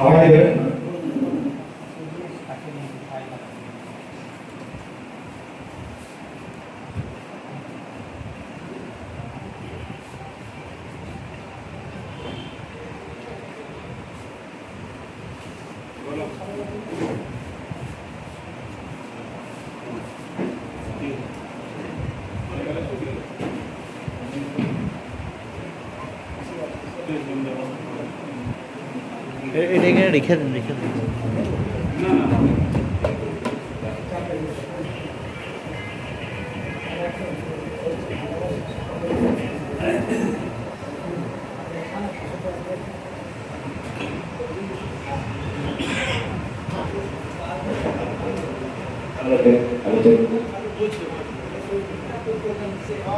খাওয়াই দেবেন। এখানে রেখে দেন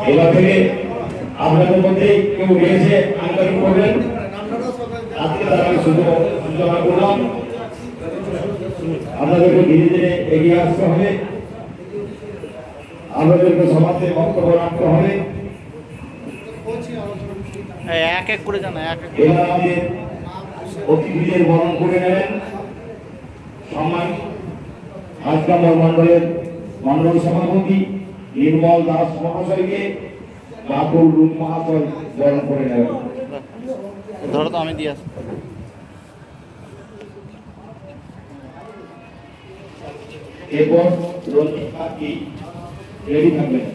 এবার থেকে আপনাদের মধ্যে কেউ এসে আঙ্গারি করবেন, আজকে তার আমি সূচনা করলাম। আপনাদেরকে ধীরে ধীরে এগিয়ে আসতে হবে, আপনাদেরকে সমাজে বক্তব্য রাখতে হবে। এক এক করে জানা এক এবার আমাদের অতিথিদের বরণ করে নেবেন সম্মান আজকামর মন্ডলের মন্ডল সভাপতি নির্মল দাস মহাশয়কে বাবুল রূপ মহাশয় বরণ করে নেবেন। ধরো তো আমি দিয়ে আসি। এরপর রঞ্জিত পাখি রেডি থাকবেন।